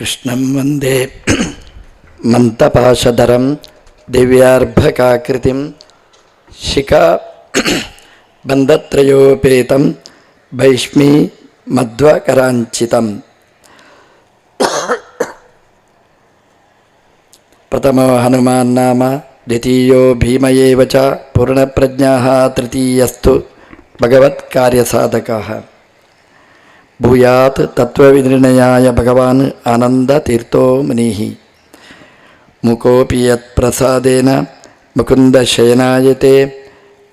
ಕೃಷ್ಣಂ ವಂದೇ ಮಂತಪಾಶಧರಂ ದಿವ್ಯಾರ್ಭಕಾಕೃತಿಂ ಶಿಖಾ ಬಂಧತ್ರಯೋಪೇತಂ ಭೈಷ್ಮೀ ಮಧ್ವಕರಾಂಚಿತಂ. ಪ್ರಥಮೋ ಹನುಮಾನ್ ನಾಮ ದ್ವಿತೀಯೋ ಭೀಮ ಏವ ಚ ಪೂರ್ಣಪ್ರಜ್ಞಾಃ ತೃತೀಯಸ್ತು ಭಗವತ್ ಕಾರ್ಯಸಾಧಕಃ. ಭೂಯಾತ್ ತತ್ವವಿನಿರ್ಣಯಾಯ ಭಗವಾನ್ ಆನಂದತೀರ್ಥೋ ಮುನಿಃ. ಮುಕೋಪಿ ಯತ್ ಪ್ರಸಾದೇನ ಮುಕುಂದಶಯನಾಯತೆ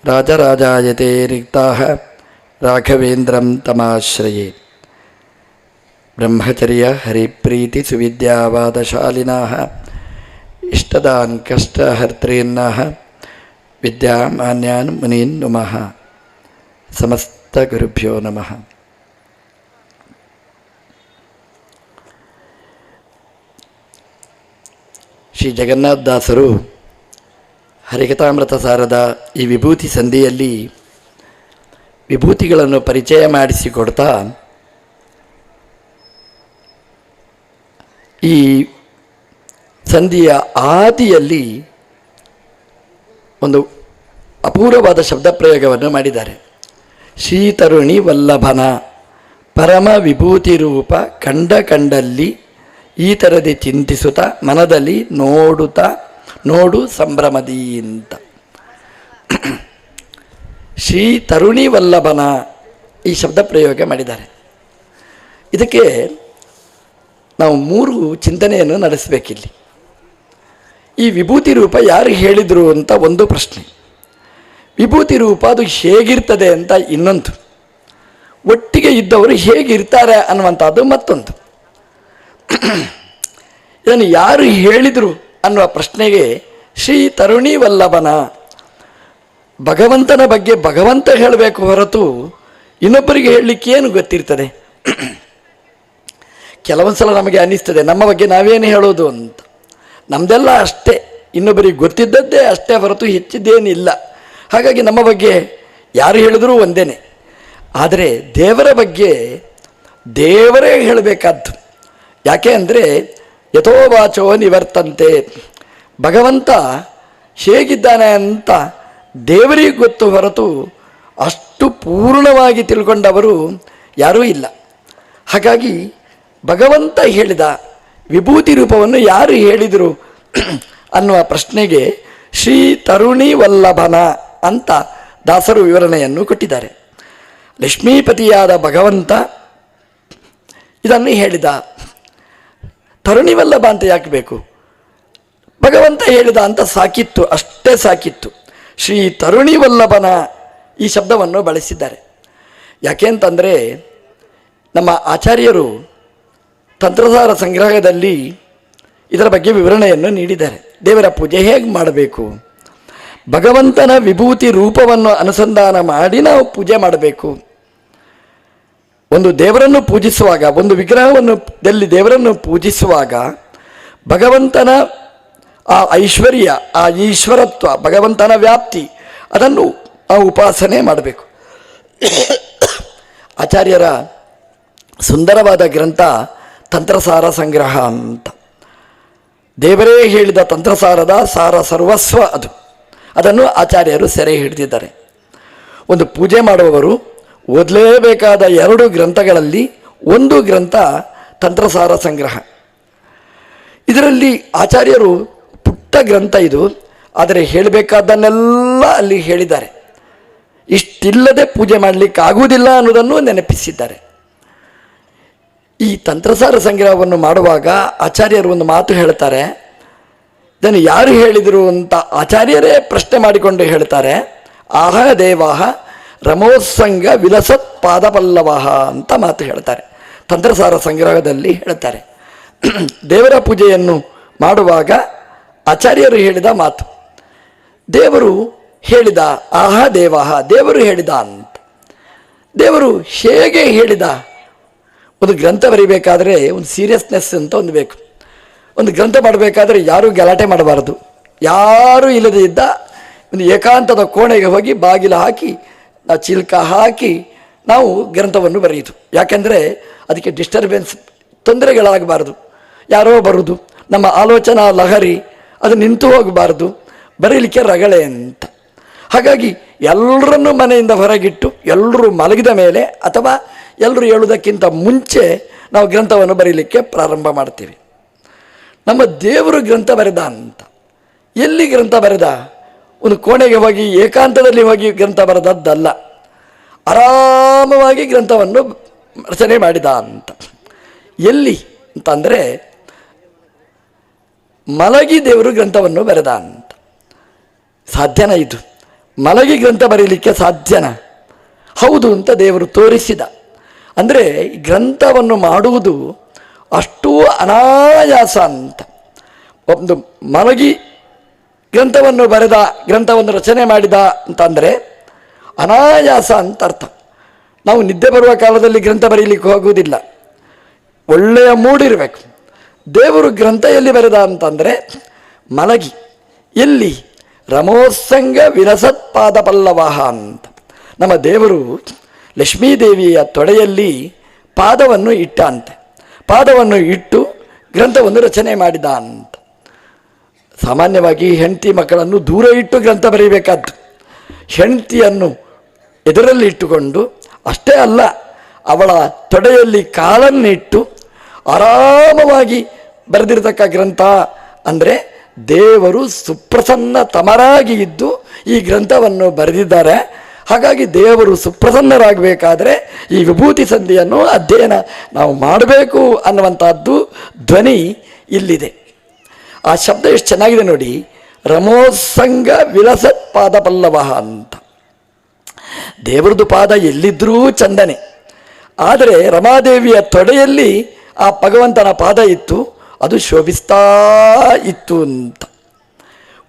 ರಾಜರಾಜಾಯತೆ ರಿಕ್ತಾಃ ರಾಘವೇಂದ್ರಂ ತಮಾಶ್ರಯೇ. ಬ್ರಹ್ಮಚರ್ಯ ಹರಿಪ್ರೀತಿ ಸುವಿದ್ಯಾವಾದಶಾಲಿನಃ ಇಷ್ಟದಾನ್ ಕಷ್ಟಹರ್ತॄನ್ನಃ ವಿದ್ಯಾಮಾನ್ಯಾನ್ ಮುನೀನ್ ನುಮಃ. ಸಮಸ್ತ ಗುರುಭ್ಯೋ ನಮಃ. ಶ್ರೀ ಜಗನ್ನಾಥದಾಸರು ಹರಿಕಥಾಮೃತ ಸಾರದ ಈ ವಿಭೂತಿ ಸಂಧಿಯಲ್ಲಿ ವಿಭೂತಿಗಳನ್ನು ಪರಿಚಯ ಮಾಡಿಸಿಕೊಡ್ತಾ ಈ ಸಂಧಿಯ ಆದಿಯಲ್ಲಿ ಒಂದು ಅಪೂರ್ವವಾದ ಶಬ್ದ ಪ್ರಯೋಗವನ್ನು ಮಾಡಿದ್ದಾರೆ. ಶ್ರೀತರುಣಿ ವಲ್ಲಭನ ಪರಮ ವಿಭೂತಿ ರೂಪ ಕಂಡಲ್ಲಿ ಈ ಥರದಿ ಚಿಂತಿಸುತ್ತಾ ಮನದಲ್ಲಿ ನೋಡು ಸಂಭ್ರಮದಿ ಅಂತ. ಶ್ರೀ ತರುಣಿ ವಲ್ಲಭನ ಈ ಶಬ್ದ ಪ್ರಯೋಗ ಮಾಡಿದ್ದಾರೆ. ಇದಕ್ಕೆ ನಾವು ಮೂರು ಚಿಂತನೆಯನ್ನು ನಡೆಸಬೇಕಿಲ್ಲಿ. ಈ ವಿಭೂತಿ ರೂಪ ಯಾರು ಹೇಳಿದರು ಅಂತ ಒಂದು ಪ್ರಶ್ನೆ, ವಿಭೂತಿ ರೂಪ ಅದು ಹೇಗಿರ್ತದೆ ಅಂತ ಇನ್ನೊಂದು, ಒಟ್ಟಿಗೆ ಇದ್ದವರು ಹೇಗಿರ್ತಾರೆ ಅನ್ನುವಂಥದ್ದು ಮತ್ತೊಂದು. ಇದನ್ನು ಯಾರು ಹೇಳಿದರು ಅನ್ನುವ ಪ್ರಶ್ನೆಗೆ ಶ್ರೀ ತರುಣಿ ವಲ್ಲಭನ, ಭಗವಂತನ ಬಗ್ಗೆ ಭಗವಂತ ಹೇಳಬೇಕು ಹೊರತು ಇನ್ನೊಬ್ಬರಿಗೆ ಹೇಳಲಿಕ್ಕೆ ಏನು ಗೊತ್ತಿರ್ತದೆ. ಕೆಲವೊಂದು ಸಲ ನಮಗೆ ಅನ್ನಿಸ್ತದೆ ನಮ್ಮ ಬಗ್ಗೆ ನಾವೇನು ಹೇಳೋದು ಅಂತ. ನಮ್ಮದೆಲ್ಲ ಅಷ್ಟೇ, ಇನ್ನೊಬ್ಬರಿಗೆ ಗೊತ್ತಿದ್ದದ್ದೇ ಅಷ್ಟೇ ಹೊರತು ಹೆಚ್ಚಿದ್ದೇನಿಲ್ಲ. ಹಾಗಾಗಿ ನಮ್ಮ ಬಗ್ಗೆ ಯಾರು ಹೇಳಿದರೂ ಒಂದೇನೆ. ಆದರೆ ದೇವರ ಬಗ್ಗೆ ದೇವರೇ ಹೇಳಬೇಕಾದ್ದು. ಯಾಕೆ ಅಂದರೆ ಯಥೋವಾಚೋ ನಿವರ್ತಂತೆ, ಭಗವಂತ ಹೇಗಿದ್ದಾನೆ ಅಂತ ದೇವರಿಗೆ ಗೊತ್ತು ಹೊರತು ಅಷ್ಟು ಪೂರ್ಣವಾಗಿ ತಿಳ್ಕೊಂಡವರು ಯಾರೂ ಇಲ್ಲ. ಹಾಗಾಗಿ ಭಗವಂತ ಹೇಳಿದ ವಿಭೂತಿ ರೂಪವನ್ನು ಯಾರು ಹೇಳಿದರು ಅನ್ನುವ ಪ್ರಶ್ನೆಗೆ ಶ್ರೀ ತರುಣಿ ವಲ್ಲಭನ ಅಂತ ದಾಸರು ವಿವರಣೆಯನ್ನು ಕೊಟ್ಟಿದ್ದಾರೆ. ಲಕ್ಷ್ಮೀಪತಿಯಾದ ಭಗವಂತ ಇದನ್ನು ಹೇಳಿದ. ತರುಣಿ ವಲ್ಲಭ ಅಂತ ಯಾಕೆ ಬೇಕು? ಭಗವಂತ ಹೇಳಿದ ಅಂತ ಸಾಕಿತ್ತು, ಅಷ್ಟೇ ಸಾಕಿತ್ತು. ಶ್ರೀ ತರುಣಿ ವಲ್ಲಭನ ಈ ಶಬ್ದವನ್ನು ಬಳಸಿದ್ದಾರೆ. ಯಾಕೆ ಅಂತಂದರೆ ನಮ್ಮ ಆಚಾರ್ಯರು ತಂತ್ರಸಾರ ಸಂಗ್ರಹದಲ್ಲಿ ಇದರ ಬಗ್ಗೆ ವಿವರಣೆಯನ್ನು ನೀಡಿದ್ದಾರೆ. ದೇವರ ಪೂಜೆ ಹೇಗೆ ಮಾಡಬೇಕು, ಭಗವಂತನ ವಿಭೂತಿ ರೂಪವನ್ನು ಅನುಸಂಧಾನ ಮಾಡಿ ನಾವು ಪೂಜೆ ಮಾಡಬೇಕು. ಒಂದು ದೇವರನ್ನು ಪೂಜಿಸುವಾಗ, ಒಂದು ವಿಗ್ರಹವನ್ನು ದೇವರನ್ನು ಪೂಜಿಸುವಾಗ ಭಗವಂತನ ಆ ಐಶ್ವರ್ಯ, ಆ ಈಶ್ವರತ್ವ, ಭಗವಂತನ ವ್ಯಾಪ್ತಿ ಅದನ್ನು ನಾವು ಉಪಾಸನೆ ಮಾಡಬೇಕು. ಆಚಾರ್ಯರ ಸುಂದರವಾದ ಗ್ರಂಥ ತಂತ್ರಸಾರ ಸಂಗ್ರಹ ಅಂತ. ದೇವರೇ ಹೇಳಿದ ತಂತ್ರಸಾರದ ಸಾರ ಸರ್ವಸ್ವ ಅದು. ಅದನ್ನು ಆಚಾರ್ಯರು ಸೆರೆ ಹಿಡಿದಿದ್ದಾರೆ. ಒಂದು ಪೂಜೆ ಮಾಡುವವರು ಓದಲೇಬೇಕಾದ 2 ಗ್ರಂಥಗಳಲ್ಲಿ ಒಂದು ಗ್ರಂಥ ತಂತ್ರಸಾರ ಸಂಗ್ರಹ. ಇದರಲ್ಲಿ ಆಚಾರ್ಯರು ಪುಟ್ಟ ಗ್ರಂಥ ಇದು, ಆದರೆ ಹೇಳಬೇಕಾದ್ದನ್ನೆಲ್ಲ ಅಲ್ಲಿ ಹೇಳಿದ್ದಾರೆ. ಇಷ್ಟಿಲ್ಲದೆ ಪೂಜೆ ಮಾಡಲಿಕ್ಕೆ ಆಗುವುದಿಲ್ಲ ಅನ್ನೋದನ್ನು ನೆನಪಿಸಿದ್ದಾರೆ. ಈ ತಂತ್ರಸಾರ ಸಂಗ್ರಹವನ್ನು ಮಾಡುವಾಗ ಆಚಾರ್ಯರು ಒಂದು ಮಾತು ಹೇಳ್ತಾರೆ. ಇದನ್ನು ಯಾರು ಹೇಳಿದರು ಅಂತ ಆಚಾರ್ಯರೇ ಪ್ರಶ್ನೆ ಮಾಡಿಕೊಂಡು ಹೇಳ್ತಾರೆ. ಆಹ ದೇವಾಹ ರಮೋತ್ಸಂಗ ವಿಲಸತ್ ಪಾದಪಲ್ಲವಃ ಅಂತ ಮಾತು ಹೇಳ್ತಾರೆ. ತಂತ್ರಸಾರ ಸಂಗ್ರಹದಲ್ಲಿ ಹೇಳ್ತಾರೆ. ದೇವರ ಪೂಜೆಯನ್ನು ಮಾಡುವಾಗ ಆಚಾರ್ಯರು ಹೇಳಿದ ಮಾತು, ದೇವರು ಹೇಳಿದ, ಆಹ ದೇವಾಹ, ದೇವರು ಹೇಳಿದ ಅಂತ. ದೇವರು ಹೇಗೆ ಹೇಳಿದ? ಒಂದು ಗ್ರಂಥ ಬರೀಬೇಕಾದ್ರೆ ಒಂದು ಸೀರಿಯಸ್ನೆಸ್ ಅಂತ ಒಂದು ಬೇಕು. ಒಂದು ಗ್ರಂಥ ಮಾಡಬೇಕಾದ್ರೆ ಯಾರೂ ಗಲಾಟೆ ಮಾಡಬಾರ್ದು. ಯಾರೂ ಇಲ್ಲದೆ ಇದ್ದ ಒಂದು ಏಕಾಂತದ ಕೋಣೆಗೆ ಹೋಗಿ ಬಾಗಿಲು ಹಾಕಿ ಚಿಲ್ಕ ಹಾಕಿ ನಾವು ಗ್ರಂಥವನ್ನು ಬರೆಯಿತು. ಯಾಕೆಂದರೆ ಅದಕ್ಕೆ ಡಿಸ್ಟರ್ಬೆನ್ಸ್, ತೊಂದರೆಗಳಾಗಬಾರ್ದು. ಯಾರೋ ಬರುವುದು, ನಮ್ಮ ಆಲೋಚನಾ ಲಹರಿ ಅದು ನಿಂತು ಹೋಗಬಾರ್ದು, ಬರೀಲಿಕ್ಕೆ ರಗಳೆ ಅಂತ. ಹಾಗಾಗಿ ಎಲ್ಲರನ್ನೂ ಮನೆಯಿಂದ ಹೊರಗಿಟ್ಟು ಎಲ್ಲರೂ ಮಲಗಿದ ಮೇಲೆ ಅಥವಾ ಎಲ್ಲರೂ ಹೇಳುವುದಕ್ಕಿಂತ ಮುಂಚೆ ನಾವು ಗ್ರಂಥವನ್ನು ಬರೀಲಿಕ್ಕೆ ಪ್ರಾರಂಭ ಮಾಡ್ತೀವಿ. ನಮ್ಮ ದೇವರು ಗ್ರಂಥ ಬರೆದ ಅಂತ. ಎಲ್ಲಿ ಗ್ರಂಥ ಬರೆದ? ಒಂದು ಕೋಣೆಗೆ ಹೋಗಿ ಏಕಾಂತದಲ್ಲಿ ಹೋಗಿ ಗ್ರಂಥ ಬರೆದದ್ದಲ್ಲ, ಆರಾಮವಾಗಿ ಗ್ರಂಥವನ್ನು ರಚನೆ ಮಾಡಿದ ಅಂತ. ಎಲ್ಲಿ ಅಂತಂದರೆ ಮಲಗಿ ದೇವರು ಗ್ರಂಥವನ್ನು ಬರೆದ ಅಂತ. ಸಾಧ್ಯನ ಇದು? ಮಲಗಿ ಗ್ರಂಥ ಬರೀಲಿಕ್ಕೆ ಸಾಧ್ಯನ? ಹೌದು ಅಂತ ದೇವರು ತೋರಿಸಿದ. ಅಂದರೆ ಗ್ರಂಥವನ್ನು ಮಾಡುವುದು ಅಷ್ಟೂ ಅನಾಯಾಸ ಅಂತ. ಒಂದು ಮಲಗಿ ಗ್ರಂಥವನ್ನು ಬರೆದ, ಗ್ರಂಥವನ್ನು ರಚನೆ ಮಾಡಿದ ಅಂತಂದರೆ ಅನಾಯಾಸ ಅಂತ ಅರ್ಥ. ನಾವು ನಿದ್ದೆ ಬರುವ ಕಾಲದಲ್ಲಿ ಗ್ರಂಥ ಬರೀಲಿಕ್ಕೆ ಹೋಗುವುದಿಲ್ಲ, ಒಳ್ಳೆಯ ಮೂಡಿರಬೇಕು. ದೇವರು ಗ್ರಂಥ ಎಲ್ಲಿ ಬರೆದ ಅಂತಂದರೆ ಮಲಗಿ. ಎಲ್ಲಿ? ರಮೋತ್ಸಂಗ ವಿರಸತ್ಪಾದ ಪಲ್ಲವಾಹ ಅಂತ. ನಮ್ಮ ದೇವರು ಲಕ್ಷ್ಮೀದೇವಿಯ ತೊಡೆಯಲ್ಲಿ ಪಾದವನ್ನು ಇಟ್ಟ ಅಂತೆ. ಪಾದವನ್ನು ಇಟ್ಟು ಗ್ರಂಥವನ್ನು ರಚನೆ ಮಾಡಿದ ಅಂತ. ಸಾಮಾನ್ಯವಾಗಿ ಹೆಂಡತಿ ಮಕ್ಕಳನ್ನು ದೂರ ಇಟ್ಟು ಗ್ರಂಥ ಬರೀಬೇಕಾದ್ದು. ಹೆಂಡತಿಯನ್ನು ಎದುರಲ್ಲಿ ಇಟ್ಟುಕೊಂಡು ಅಷ್ಟೇ ಅಲ್ಲ, ಅವಳ ತೊಡೆಯಲ್ಲಿ ಕಾಲನ್ನಿಟ್ಟು ಆರಾಮವಾಗಿ ಬರೆದಿರತಕ್ಕ ಗ್ರಂಥ ಅಂದರೆ ದೇವರು ಸುಪ್ರಸನ್ನ ತಮರಾಗಿ ಇದ್ದು ಈ ಗ್ರಂಥವನ್ನು ಬರೆದಿದ್ದಾರೆ. ಹಾಗಾಗಿ ದೇವರು ಸುಪ್ರಸನ್ನರಾಗಬೇಕಾದ್ರೆ ಈ ವಿಭೂತಿ ಸಂಧಿಯನ್ನು ಅಧ್ಯಯನ ನಾವು ಮಾಡಬೇಕು ಅನ್ನುವಂಥದ್ದು ಧ್ವನಿ ಇಲ್ಲಿದೆ. ಆ ಶಬ್ದ ಎಷ್ಟು ಚೆನ್ನಾಗಿದೆ ನೋಡಿ, ರಮೋತ್ಸಂಗ ವಿಲಸತ್ ಪಾದ ಪಲ್ಲವ ಅಂತ. ದೇವರದು ಪಾದ ಎಲ್ಲಿದ್ದರೂ ಚಂದನೆ, ಆದರೆ ರಮಾದೇವಿಯ ತೊಡೆಯಲ್ಲಿ ಆ ಭಗವಂತನ ಪಾದ ಇತ್ತು, ಅದು ಶೋಭಿಸ್ತಾ ಇತ್ತು ಅಂತ.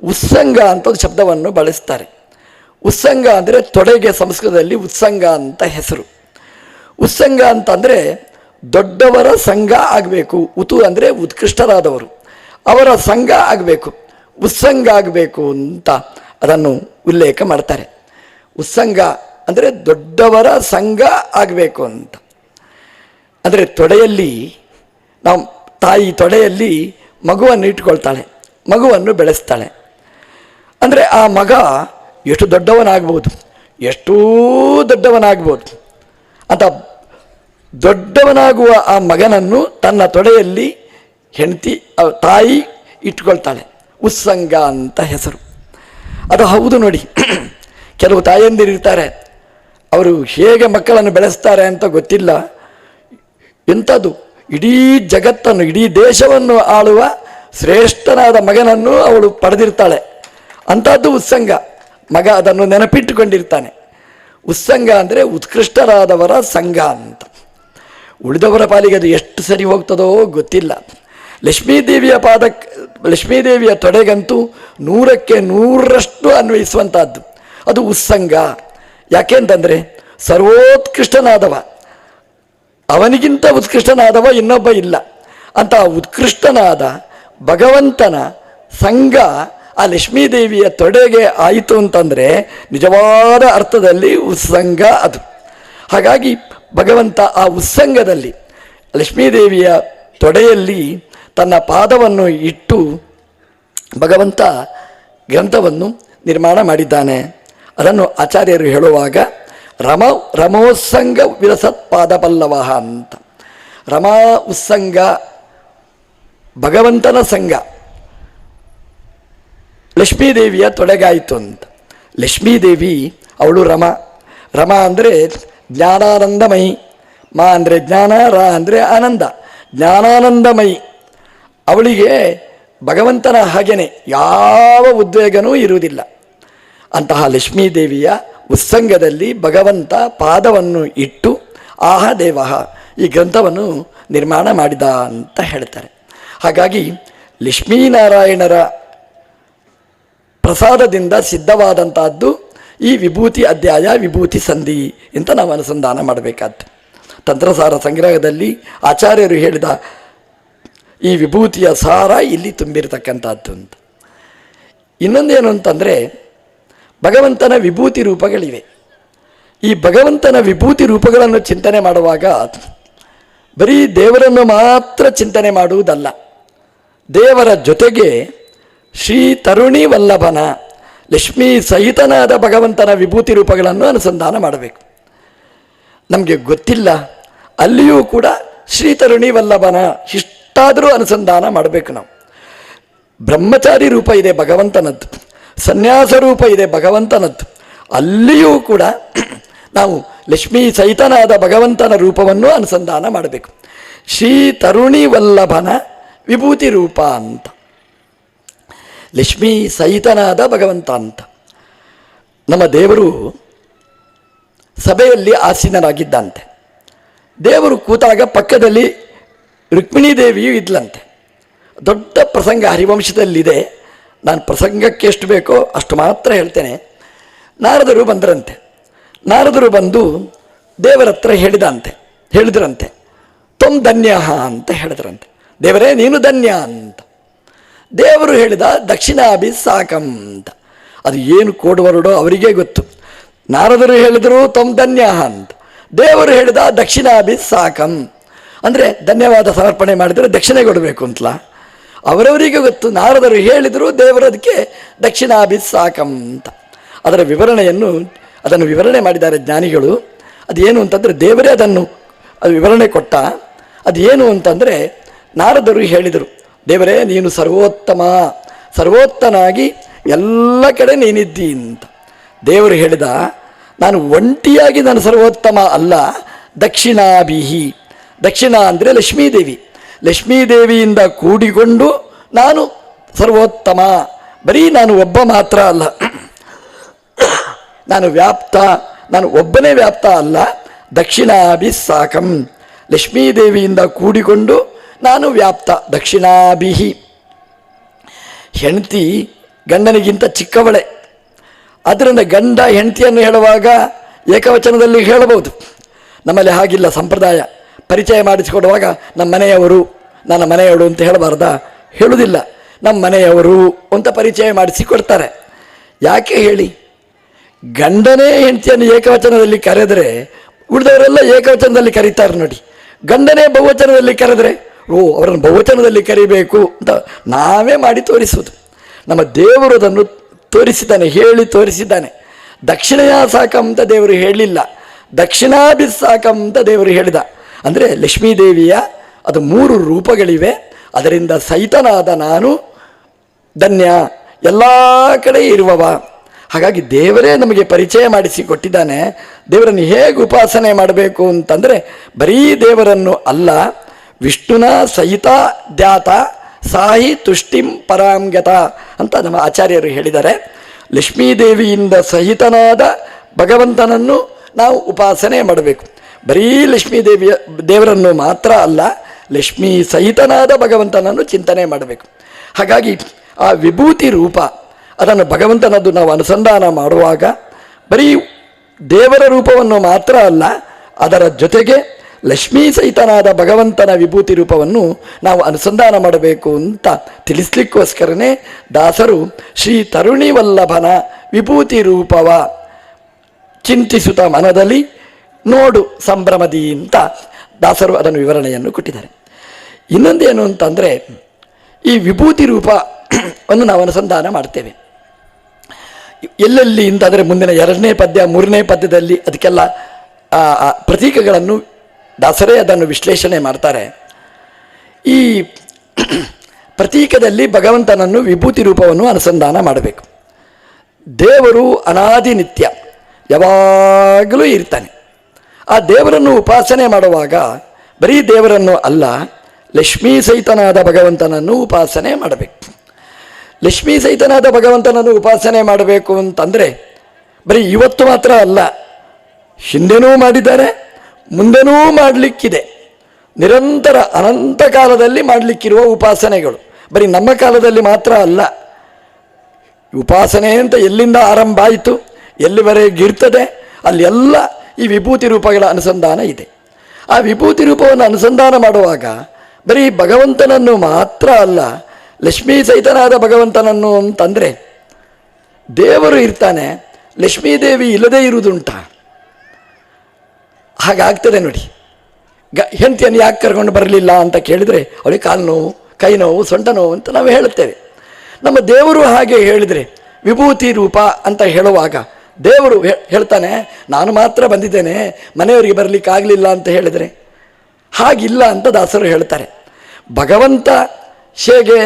ಉತ್ಸಂಗ ಅಂತ ಒಂದು ಶಬ್ದವನ್ನು ಬಳಸ್ತಾರೆ. ಉತ್ಸಂಗ ಅಂದರೆ ತೊಡೆಗೆ ಸಂಸ್ಕೃತದಲ್ಲಿ ಉತ್ಸಂಗ ಅಂತ ಹೆಸರು. ಉತ್ಸಂಗ ಅಂತಂದರೆ ದೊಡ್ಡವರ ಸಂಘ ಆಗಬೇಕು. ಉತು ಅಂದರೆ ಉತ್ಕೃಷ್ಟರಾದವರು, ಅವರ ಸಂಘ ಆಗಬೇಕು, ಉತ್ಸಂಗ ಆಗಬೇಕು ಅಂತ ಅದನ್ನು ಉಲ್ಲೇಖ ಮಾಡ್ತಾರೆ. ಉತ್ಸಂಗ ಅಂದರೆ ದೊಡ್ಡವರ ಸಂಘ ಆಗಬೇಕು ಅಂತ. ಅಂದರೆ ತೊಡೆಯಲ್ಲಿ ನಾವು ತಾಯಿ ತೊಡೆಯಲ್ಲಿ ಮಗುವನ್ನು ಇಟ್ಕೊಳ್ತಾಳೆ, ಮಗುವನ್ನು ಬೆಳೆಸ್ತಾಳೆ. ಅಂದರೆ ಆ ಮಗ ಎಷ್ಟು ದೊಡ್ಡವನಾಗ್ಬೋದು, ಎಷ್ಟೂ ದೊಡ್ಡವನಾಗ್ಬೋದು ಅಂತ ದೊಡ್ಡವನಾಗುವ ಆ ಮಗನನ್ನು ತನ್ನ ತೊಡೆಯಲ್ಲಿ ಹೆಂಡತಿ ತಾಯಿ ಇಟ್ಕೊಳ್ತಾಳೆ. ಉತ್ಸಂಗ ಅಂತ ಹೆಸರು. ಅದು ಹೌದು ನೋಡಿ. ಕೆಲವು ತಾಯಂದಿರಿರ್ತಾರೆ, ಅವರು ಹೇಗೆ ಮಕ್ಕಳನ್ನು ಬೆಳೆಸ್ತಾರೆ ಅಂತ ಗೊತ್ತಿಲ್ಲ. ಎಂಥದ್ದು ಇಡೀ ಜಗತ್ತನ್ನು, ಇಡೀ ದೇಶವನ್ನು ಆಳುವ ಶ್ರೇಷ್ಠನಾದ ಮಗನನ್ನು ಅವಳು ಪಡೆದಿರ್ತಾಳೆ. ಅಂಥದ್ದು ಉತ್ಸಂಗ. ಮಗ ಅದನ್ನು ನೆನಪಿಟ್ಟುಕೊಂಡಿರ್ತಾನೆ. ಉತ್ಸಂಗ ಅಂದರೆ ಉತ್ಕೃಷ್ಟರಾದವರ ಸಂಘ ಅಂತ. ಉಳಿದವರ ಪಾಲಿಗೆ ಅದು ಎಷ್ಟು ಸರಿ ಹೋಗ್ತದೋ ಗೊತ್ತಿಲ್ಲ. ಲಕ್ಷ್ಮೀದೇವಿಯ ತೊಡೆಗಂತೂ 100ಕ್ಕೆ 100ರಷ್ಟು ಅನ್ವಯಿಸುವಂಥದ್ದು ಅದು ಉತ್ಸಂಗ. ಯಾಕೆಂತಂದರೆ ಸರ್ವೋತ್ಕೃಷ್ಟನಾದವ, ಅವನಿಗಿಂತ ಉತ್ಕೃಷ್ಟನಾದವ ಇನ್ನೊಬ್ಬ ಇಲ್ಲ. ಅಂತ ಉತ್ಕೃಷ್ಟನಾದ ಭಗವಂತನ ಸಂಘ ಆ ಲಕ್ಷ್ಮೀದೇವಿಯ ತೊಡೆಗೆ ಆಯಿತು ಅಂತಂದರೆ ನಿಜವಾದ ಅರ್ಥದಲ್ಲಿ ಉತ್ಸಂಗ ಅದು. ಹಾಗಾಗಿ ಭಗವಂತ ಆ ಉತ್ಸಂಗದಲ್ಲಿ ಲಕ್ಷ್ಮೀದೇವಿಯ ತೊಡೆಯಲ್ಲಿ ತನ್ನ ಪಾದವನ್ನು ಇಟ್ಟು ಭಗವಂತ ಗ್ರಂಥವನ್ನು ನಿರ್ಮಾಣ ಮಾಡಿದ್ದಾನೆ. ಅದನ್ನು ಆಚಾರ್ಯರು ಹೇಳುವಾಗ ರಮೋತ್ಸಂಗ ವಿರಸತ್ ಪಾದ ಪಲ್ಲವ ಅಂತ. ರಮಾ ಉತ್ಸಂಗ ಭಗವಂತನ ಸಂಘ ಲಕ್ಷ್ಮೀದೇವಿಯ ತೊಡೆಗಾಯಿತು ಅಂತ. ಲಕ್ಷ್ಮೀದೇವಿ ಅವಳು ರಮ ಅಂದರೆ ಜ್ಞಾನಾನಂದಮಯಿ, ಮಾ ಅಂದರೆ ಜ್ಞಾನ, ರ ಅಂದರೆ ಆನಂದ, ಜ್ಞಾನಾನಂದಮಯಿ. ಅವಳಿಗೆ ಭಗವಂತನ ಹಾಗೆಯೇ ಯಾವ ಉದ್ವೇಗನೂ ಇರುವುದಿಲ್ಲ. ಅಂತಹ ಲಕ್ಷ್ಮೀದೇವಿಯ ಉತ್ಸಂಗದಲ್ಲಿ ಭಗವಂತ ಪಾದವನ್ನು ಇಟ್ಟು ಆಹ ದೇವ ಈ ಗ್ರಂಥವನ್ನು ನಿರ್ಮಾಣ ಮಾಡಿದ ಅಂತ ಹೇಳ್ತಾರೆ. ಹಾಗಾಗಿ ಲಕ್ಷ್ಮೀನಾರಾಯಣರ ಪ್ರಸಾದದಿಂದ ಸಿದ್ಧವಾದಂತಹದ್ದು ಈ ವಿಭೂತಿ ಅಧ್ಯಾಯ, ವಿಭೂತಿ ಸಂಧಿ ಅಂತ ನಾವು ಅನುಸಂಧಾನ ಮಾಡಬೇಕಾದ್ದು. ತಂತ್ರಸಾರ ಸಂಗ್ರಹದಲ್ಲಿ ಆಚಾರ್ಯರು ಹೇಳಿದ ಈ ವಿಭೂತಿಯ ಸಾರ ಇಲ್ಲಿ ತುಂಬಿರತಕ್ಕಂಥದ್ದು ಅಂತ. ಇನ್ನೊಂದೇನು ಅಂತಂದರೆ ಭಗವಂತನ ವಿಭೂತಿ ರೂಪಗಳಿವೆ. ಈ ಭಗವಂತನ ವಿಭೂತಿ ರೂಪಗಳನ್ನು ಚಿಂತನೆ ಮಾಡುವಾಗ ಬರೀ ದೇವರನ್ನು ಮಾತ್ರ ಚಿಂತನೆ ಮಾಡುವುದಲ್ಲ, ದೇವರ ಜೊತೆಗೆ ಶ್ರೀ ತರುಣಿ ವಲ್ಲಭನ ಲಕ್ಷ್ಮೀ ಸಹಿತನಾದ ಭಗವಂತನ ವಿಭೂತಿ ರೂಪಗಳನ್ನು ಅನುಸಂಧಾನ ಮಾಡಬೇಕು. ನಮಗೆ ಗೊತ್ತಿಲ್ಲ, ಅಲ್ಲಿಯೂ ಕೂಡ ಶ್ರೀ ತರುಣಿ ವಲ್ಲಭನ ಇಷ್ಟಾದರೂ ಅನುಸಂಧಾನ ಮಾಡಬೇಕು. ನಾವು ಬ್ರಹ್ಮಚಾರಿ ರೂಪ ಇದೆ ಭಗವಂತನದ್ದು, ಸನ್ಯಾಸ ರೂಪ ಇದೆ ಭಗವಂತನದ್ದು, ಅಲ್ಲಿಯೂ ಕೂಡ ನಾವು ಲಕ್ಷ್ಮೀ ಸಹಿತನಾದ ಭಗವಂತನ ರೂಪವನ್ನು ಅನುಸಂಧಾನ ಮಾಡಬೇಕು. ಶ್ರೀ ತರುಣಿ ವಲ್ಲಭನ ವಿಭೂತಿ ರೂಪ ಅಂತ, ಲಕ್ಷ್ಮೀ ಸಹಿತನಾದ ಭಗವಂತ ಅಂತ. ನಮ್ಮ ದೇವರು ಸಭೆಯಲ್ಲಿ ಆಸೀನರಾಗಿದ್ದಂತೆ. ದೇವರು ಕೂತಾಗ ಪಕ್ಕದಲ್ಲಿ ರುಕ್ಮಿಣೀ ದೇವಿಯೂ ಇದ್ಲಂತೆ. ದೊಡ್ಡ ಪ್ರಸಂಗ ಹರಿವಂಶದಲ್ಲಿದೆ. ನಾನು ಪ್ರಸಂಗಕ್ಕೆ ಎಷ್ಟು ಬೇಕೋ ಅಷ್ಟು ಮಾತ್ರ ಹೇಳ್ತೇನೆ. ನಾರದರು ಬಂದರಂತೆ. ನಾರದರು ಬಂದು ದೇವರ ಹತ್ರ ಹೇಳಿದ್ರಂತೆ ತ್ವಂ ಧನ್ಯ ಅಂತ ಹೇಳಿದ್ರಂತೆ. ದೇವರೇ ನೀನು ಧನ್ಯ ಅಂತ. ದೇವರು ಹೇಳಿದ ದಕ್ಷಿಣಾಭಿ ಸಾಕಂ ಅಂತ. ಅದು ಏನು ಕೋಡ್ವರ್ಡೋ ಅವರಿಗೇ ಗೊತ್ತು. ನಾರದರು ಹೇಳಿದರು ತ್ವಂ ಧನ್ಯ ಅಂತ, ದೇವರು ಹೇಳಿದ ದಕ್ಷಿಣಾಭಿ ಸಾಕಂ ಅಂದರೆ ಧನ್ಯವಾದ ಸಮರ್ಪಣೆ ಮಾಡಿದರೆ ದಕ್ಷಿಣೆ ಕೊಡಬೇಕು ಅಂತಲ ಅವರವರಿಗೆ ಗೊತ್ತು. ನಾರದರು ಹೇಳಿದರು, ದೇವರದಕ್ಕೆ ದಕ್ಷಿಣಾಭಿ ಸಾಕಂ ಅಂತ. ಅದರ ಅದನ್ನು ವಿವರಣೆ ಮಾಡಿದ್ದಾರೆ ಜ್ಞಾನಿಗಳು. ಅದೇನು ಅಂತಂದರೆ ದೇವರೇ ಅದು ವಿವರಣೆ ಕೊಟ್ಟ. ಅದೇನು ಅಂತಂದರೆ ನಾರದರು ಹೇಳಿದರು, ದೇವರೇ ನೀನು ಸರ್ವೋತ್ತನಾಗಿ ಎಲ್ಲ ಕಡೆ ನೀನಿದ್ದಿ ಅಂತ. ದೇವರು ಹೇಳಿದ, ನಾನು ಒಂಟಿಯಾಗಿ ನಾನು ಸರ್ವೋತ್ತಮ ಅಲ್ಲ, ದಕ್ಷಿಣಾಭಿಹಿ. ದಕ್ಷಿಣ ಅಂದರೆ ಲಕ್ಷ್ಮೀದೇವಿ. ಲಕ್ಷ್ಮೀದೇವಿಯಿಂದ ಕೂಡಿಕೊಂಡು ನಾನು ಸರ್ವೋತ್ತಮ. ಬರೀ ನಾನು ಒಬ್ಬ ಮಾತ್ರ ಅಲ್ಲ, ನಾನು ಒಬ್ಬನೇ ವ್ಯಾಪ್ತ ಅಲ್ಲ. ದಕ್ಷಿಣಾಭಿ ಸಾಕಂ, ಲಕ್ಷ್ಮೀದೇವಿಯಿಂದ ಕೂಡಿಕೊಂಡು ನಾನು ವ್ಯಾಪ್ತ. ದಕ್ಷಿಣಾಭಿಹಿ. ಹೆಂಡತಿ ಗಂಡನಿಗಿಂತ ಚಿಕ್ಕವಳೆ. ಆದ್ದರಿಂದ ಗಂಡ ಹೆಂಡತಿಯನ್ನು ಹೇಳುವಾಗ ಏಕವಚನದಲ್ಲಿ ಹೇಳಬಹುದು. ನಮ್ಮಲ್ಲಿ ಹಾಗಿಲ್ಲ ಸಂಪ್ರದಾಯ. ಪರಿಚಯ ಮಾಡಿಸಿಕೊಡುವಾಗ ನಮ್ಮ ಮನೆಯವರು, ನನ್ನ ಮನೆಯವಳು ಅಂತ ಹೇಳಬಾರ್ದಾ? ಹೇಳುವುದಿಲ್ಲ. ನಮ್ಮ ಮನೆಯವರು ಅಂತ ಪರಿಚಯ ಮಾಡಿಸಿಕೊಡ್ತಾರೆ. ಯಾಕೆ ಹೇಳಿ? ಗಂಡನೇ ಹೆಂಡತಿಯನ್ನು ಏಕವಚನದಲ್ಲಿ ಕರೆದರೆ ಉಳಿದವರೆಲ್ಲ ಏಕವಚನದಲ್ಲಿ ಕರೀತಾರೆ ನೋಡಿ. ಗಂಡನೇ ಬಹುವಚನದಲ್ಲಿ ಕರೆದರೆ ಅವರನ್ನು ಬಹುವಚನದಲ್ಲಿ ಕರಿಬೇಕು ಅಂತ ನಾವೇ ಮಾಡಿ ತೋರಿಸುವುದು. ನಮ್ಮ ದೇವರು ಅದನ್ನು ತೋರಿಸಿದ್ದಾನೆ, ಹೇಳಿ ತೋರಿಸಿದ್ದಾನೆ. ದಕ್ಷಿಣಯ ಸಾಕಂ ಅಂತ ದೇವರು ಹೇಳಲಿಲ್ಲ, ದಕ್ಷಿಣಾಭಿ ಸಾಕಂ ಅಂತ ದೇವರು ಹೇಳಿದ. ಅಂದರೆ ಲಕ್ಷ್ಮೀದೇವಿಯ ಅದು 3 ರೂಪಗಳಿವೆ. ಅದರಿಂದ ಸಹಿತನಾದ ನಾನು ಧನ್ಯ, ಎಲ್ಲ ಕಡೆ ಇರುವವ. ಹಾಗಾಗಿ ದೇವರೇ ನಮಗೆ ಪರಿಚಯ ಮಾಡಿಸಿ ಕೊಟ್ಟಿದ್ದಾನೆ. ದೇವರನ್ನು ಹೇಗೆ ಉಪಾಸನೆ ಮಾಡಬೇಕು ಅಂತಂದರೆ ಬರೀ ದೇವರನ್ನು ಅಲ್ಲ, ವಿಷ್ಣುನ ಸಹಿತ ಧ್ಯಾತ ಸಾಹಿ ತುಷ್ಟಿಂ ಪರಾಂಗತ ಅಂತ ನಮ್ಮ ಆಚಾರ್ಯರು ಹೇಳಿದ್ದಾರೆ. ಲಕ್ಷ್ಮೀದೇವಿಯಿಂದ ಸಹಿತನಾದ ಭಗವಂತನನ್ನು ನಾವು ಉಪಾಸನೆ ಮಾಡಬೇಕು. ಬರೀ ದೇವರನ್ನು ಮಾತ್ರ ಅಲ್ಲ, ಲಕ್ಷ್ಮೀ ಸಹಿತನಾದ ಭಗವಂತನನ್ನು ಚಿಂತನೆ ಮಾಡಬೇಕು. ಹಾಗಾಗಿ ಆ ವಿಭೂತಿ ರೂಪ ಅದನ್ನು ಭಗವಂತನದ್ದು ನಾವು ಅನುಸಂಧಾನ ಮಾಡುವಾಗ ಬರೀ ದೇವರ ರೂಪವನ್ನು ಮಾತ್ರ ಅಲ್ಲ, ಅದರ ಜೊತೆಗೆ ಲಕ್ಷ್ಮೀ ಸಹಿತನಾದ ಭಗವಂತನ ವಿಭೂತಿ ರೂಪವನ್ನು ನಾವು ಅನುಸಂಧಾನ ಮಾಡಬೇಕು ಅಂತ ತಿಳಿಸ್ಲಿಕ್ಕೋಸ್ಕರನೇ ದಾಸರು ಶ್ರೀ ತರುಣಿ ವಲ್ಲಭನ ವಿಭೂತಿ ರೂಪವ ಚಿಂತಿಸುತ್ತ ಮನದಲ್ಲಿ ನೋಡು ಸಂಭ್ರಮದಿ ಅಂತ ದಾಸರು ಅದನ್ನು ವಿವರಣೆಯನ್ನು ಕೊಟ್ಟಿದ್ದಾರೆ. ಇನ್ನೊಂದೇನು ಅಂತಂದರೆ ಈ ವಿಭೂತಿ ರೂಪವನ್ನು ನಾವು ಅನುಸಂಧಾನ ಮಾಡ್ತೇವೆ. ಎಲ್ಲೆಲ್ಲಿ ಅಂತಂದರೆ ಮುಂದಿನ 2ನೇ ಪದ್ಯ 3ನೇ ಪದ್ಯದಲ್ಲಿ ಅದಕ್ಕೆಲ್ಲ ಪ್ರತೀಕಗಳನ್ನು ದಾಸರೇ ಅದನ್ನು ವಿಶ್ಲೇಷಣೆ ಮಾಡ್ತಾರೆ. ಈ ಪ್ರತೀಕದಲ್ಲಿ ಭಗವಂತನನ್ನು ವಿಭೂತಿ ರೂಪವನ್ನು ಅನುಸಂಧಾನ ಮಾಡಬೇಕು. ದೇವರು ಅನಾದಿ ನಿತ್ಯ ಯಾವಾಗಲೂ ಇರ್ತಾನೆ. ಆ ದೇವರನ್ನು ಉಪಾಸನೆ ಮಾಡುವಾಗ ಬರೀ ದೇವರನ್ನು ಅಲ್ಲ, ಲಕ್ಷ್ಮೀ ಸಹಿತನಾದ ಭಗವಂತನನ್ನು ಉಪಾಸನೆ ಮಾಡಬೇಕು. ಲಕ್ಷ್ಮೀ ಸಹಿತನಾದ ಭಗವಂತನನ್ನು ಉಪಾಸನೆ ಮಾಡಬೇಕು ಅಂತಂದರೆ ಬರೀ ಇವತ್ತು ಮಾತ್ರ ಅಲ್ಲ, ಹಿಂದೆನೂ ಮಾಡಿದ್ದಾರೆ, ಮುಂದೆನೂ ಮಾಡಲಿಕ್ಕಿದೆ. ನಿರಂತರ ಅನಂತ ಕಾಲದಲ್ಲಿ ಮಾಡಲಿಕ್ಕಿರುವ ಉಪಾಸನೆಗಳು. ಬರೀ ನಮ್ಮ ಕಾಲದಲ್ಲಿ ಮಾತ್ರ ಅಲ್ಲ. ಉಪಾಸನೆ ಅಂತ ಎಲ್ಲಿಂದ ಆರಂಭ ಆಯಿತು, ಎಲ್ಲಿವರೆಗೆ ಇರ್ತದೆ, ಅಲ್ಲೆಲ್ಲ ಈ ವಿಭೂತಿ ರೂಪಗಳ ಅನುಸಂಧಾನ ಇದೆ. ಆ ವಿಭೂತಿ ರೂಪವನ್ನು ಅನುಸಂಧಾನ ಮಾಡುವಾಗ ಬರೀ ಭಗವಂತನನ್ನು ಮಾತ್ರ ಅಲ್ಲ, ಲಕ್ಷ್ಮೀ ಸಹಿತನಾದ ಭಗವಂತನನ್ನು ಅಂತಂದರೆ ದೇವರು ಇರ್ತಾನೆ, ಲಕ್ಷ್ಮೀದೇವಿ ಇಲ್ಲದೇ ಇರುವುದುಂಟ? ಹಾಗಾಗ್ತದೆ ನೋಡಿ. ಹೆಂಡತಿಯನ್ನು ಯಾಕೆ ಕರ್ಕೊಂಡು ಬರಲಿಲ್ಲ ಅಂತ ಕೇಳಿದರೆ ಅವಳಿಗೆ ಕಾಲು ನೋವು, ಕೈ ನೋವು, ಸೊಂಟ ನೋವು ಅಂತ ನಾವು ಹೇಳುತ್ತೇವೆ. ನಮ್ಮ ದೇವರು ಹಾಗೆ ಹೇಳಿದರೆ ವಿಭೂತಿ ರೂಪ ಅಂತ ಹೇಳುವಾಗ ದೇವರು ಹೇಳ್ತಾನೆ, ನಾನು ಮಾತ್ರ ಬಂದಿದ್ದೇನೆ, ಮನೆಯವರಿಗೆ ಬರಲಿಕ್ಕಾಗಲಿಲ್ಲ ಅಂತ ಹೇಳಿದರೆ ಹಾಗಿಲ್ಲ ಅಂತ ದಾಸರು ಹೇಳ್ತಾರೆ. ಭಗವಂತ ಹೇಗೆ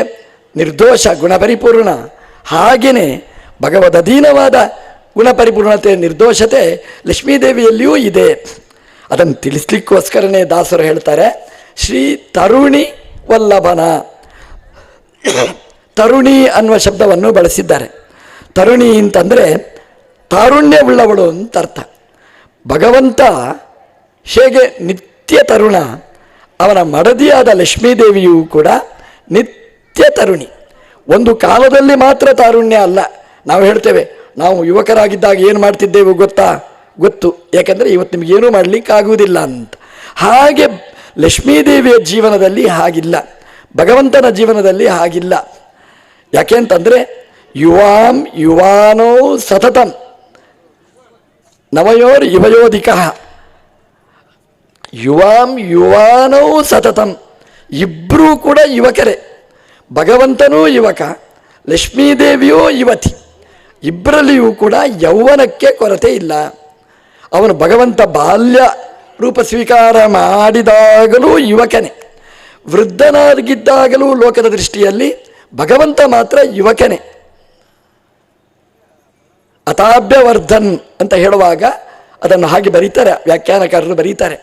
ನಿರ್ದೋಷ ಗುಣಪರಿಪೂರ್ಣ, ಹಾಗೆಯೇ ಭಗವದಧೀನವಾದ ಗುಣಪರಿಪೂರ್ಣತೆ ನಿರ್ದೋಷತೆ ಲಕ್ಷ್ಮೀದೇವಿಯಲ್ಲಿಯೂ ಇದೆ. ಅದನ್ನು ತಿಳಿಸ್ಲಿಕ್ಕೋಸ್ಕರನೇ ದಾಸರು ಹೇಳ್ತಾರೆ, ಶ್ರೀ ತರುಣಿ ವಲ್ಲಭನ. ತರುಣಿ ಅನ್ನುವ ಶಬ್ದವನ್ನು ಬಳಸಿದ್ದಾರೆ. ತರುಣಿ ಅಂತಂದರೆ ತಾರುಣ್ಯವುಳ್ಳವಳು ಅಂತ ಅರ್ಥ. ಭಗವಂತ ಹೇಗೆ ನಿತ್ಯ ತರುಣ, ಅವನ ಮಡದಿಯಾದ ಲಕ್ಷ್ಮೀದೇವಿಯೂ ಕೂಡ ನಿತ್ಯ ತರುಣಿ. ಒಂದು ಕಾಲದಲ್ಲಿ ಮಾತ್ರ ತಾರುಣ್ಯ ಅಲ್ಲ. ನಾವು ಹೇಳ್ತೇವೆ, ನಾವು ಯುವಕರಾಗಿದ್ದಾಗ ಏನು ಮಾಡ್ತಿದ್ದೇವೆ ಗೊತ್ತು, ಯಾಕೆಂದರೆ ಇವತ್ತು ನಿಮಗೇನೂ ಮಾಡಲಿಕ್ಕಾಗುವುದಿಲ್ಲ ಅಂತ. ಹಾಗೆ ಲಕ್ಷ್ಮೀದೇವಿಯ ಜೀವನದಲ್ಲಿ ಹಾಗಿಲ್ಲ, ಭಗವಂತನ ಜೀವನದಲ್ಲಿ ಹಾಗಿಲ್ಲ. ಯಾಕೆ ಅಂತಂದರೆ ಯುವಾಂ ಯುವಾನೋ ಸತತಂ ನವಯೋರ್ ಯುವಯೋಧಿಕ. ಯುವಾಂ ಯುವಾನೋ ಸತತಂ, ಇಬ್ಬರೂ ಕೂಡ ಯುವಕರೇ. ಭಗವಂತನೂ ಯುವಕ, ಲಕ್ಷ್ಮೀದೇವಿಯೂ ಯುವತಿ. ಇಬ್ಬರಲ್ಲಿಯೂ ಕೂಡ ಯೌವನಕ್ಕೆ ಕೊರತೆ ಇಲ್ಲ. ಅವನು ಭಗವಂತ ಬಾಲ್ಯ ರೂಪ ಸ್ವೀಕಾರ ಮಾಡಿದಾಗಲೂ ಯುವಕನೇ, ವೃದ್ಧನಾಗಿದ್ದಾಗಲೂ ಲೋಕದ ದೃಷ್ಟಿಯಲ್ಲಿ ಭಗವಂತ ಮಾತ್ರ ಯುವಕನೇ. ಅತಾಭ್ಯವರ್ಧನ್ ಅಂತ ಹೇಳುವಾಗ ಅದನ್ನು ಹಾಗೆ ಬರೀತಾರೆ, ವ್ಯಾಖ್ಯಾನಕಾರರು ಬರೀತಾರೆ.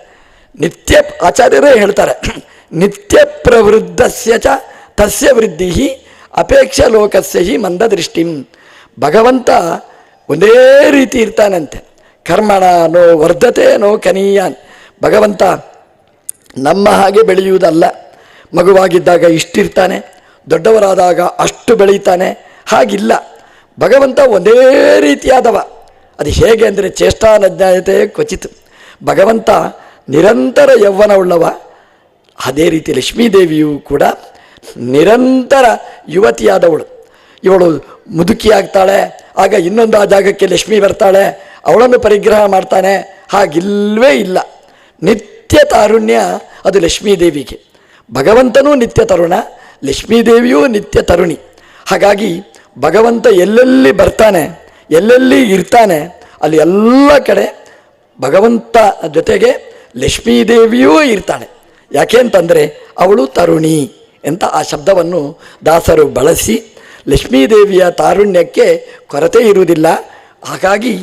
ನಿತ್ಯ ಆಚಾರ್ಯರೇ ಹೇಳ್ತಾರೆ, ನಿತ್ಯ ಪ್ರವೃದ್ಧಸ್ಯ ಚ ತಸ್ಯ ವೃದ್ಧಿ ಅಪೇಕ್ಷ ಲೋಕಸ್ಯ ಹಿ ಮಂದ ದೃಷ್ಟಿಂ. ಭಗವಂತ ಒಂದೇ ರೀತಿ ಇರ್ತಾನಂತೆ. ಕರ್ಮಣ ನೋ ವರ್ಧತೆ ನೋ ಕನೀಯಾನ್. ಭಗವಂತ ನಮ್ಮ ಹಾಗೆ ಬೆಳೆಯುವುದಲ್ಲ. ಮಗುವಾಗಿದ್ದಾಗ ಇಷ್ಟಿರ್ತಾನೆ, ದೊಡ್ಡವರಾದಾಗ ಅಷ್ಟು ಬೆಳೀತಾನೆ, ಹಾಗಿಲ್ಲ. ಭಗವಂತ ಒಂದೇ ರೀತಿಯಾದವ. ಅದು ಹೇಗೆ ಅಂದರೆ ಚೇಷ್ಟಾನಜ್ಞಾಯತೆ ಕ್ವಚಿತ್. ಭಗವಂತ ನಿರಂತರ ಯೌವನವುಳ್ಳವ. ಅದೇ ರೀತಿ ಲಕ್ಷ್ಮೀದೇವಿಯೂ ಕೂಡ ನಿರಂತರ ಯುವತಿಯಾದವಳು. ಇವಳು ಮುದುಕಿಯಾಗ್ತಾಳೆ, ಆಗ ಇನ್ನೊಂದು ಆ ಜಾಗಕ್ಕೆ ಲಕ್ಷ್ಮಿ ಬರ್ತಾಳೆ, ಅವಳನ್ನು ಪರಿಗ್ರಹ ಮಾಡ್ತಾನೆ, ಹಾಗಿಲ್ವೇ ಇಲ್ಲ. ನಿತ್ಯ ತಾರುಣ್ಯ ಅದು ಲಕ್ಷ್ಮೀದೇವಿಗೆ. ಭಗವಂತನೂ ನಿತ್ಯ ತರುಣ, ಲಕ್ಷ್ಮೀದೇವಿಯೂ ನಿತ್ಯ ತರುಣಿ. ಹಾಗಾಗಿ ಭಗವಂತ ಎಲ್ಲೆಲ್ಲಿ ಬರ್ತಾನೆ, ಎಲ್ಲೆಲ್ಲಿ ಇರ್ತಾನೆ, ಅಲ್ಲಿ ಎಲ್ಲ ಕಡೆ ಭಗವಂತ ಜೊತೆಗೆ ಲಕ್ಷ್ಮೀದೇವಿಯೂ ಇರ್ತಾಳೆ. ಯಾಕೆ ಅಂತಂದರೆ ಅವಳು ತರುಣಿ ಅಂತ ಆ ಶಬ್ದವನ್ನು ದಾಸರು ಬಳಸಿ ಲಕ್ಷ್ಮೀದೇವಿಯ ತಾರುಣ್ಯಕ್ಕೆ ಕೊರತೆ ಇರುವುದಿಲ್ಲ. ಹಾಗಾಗಿ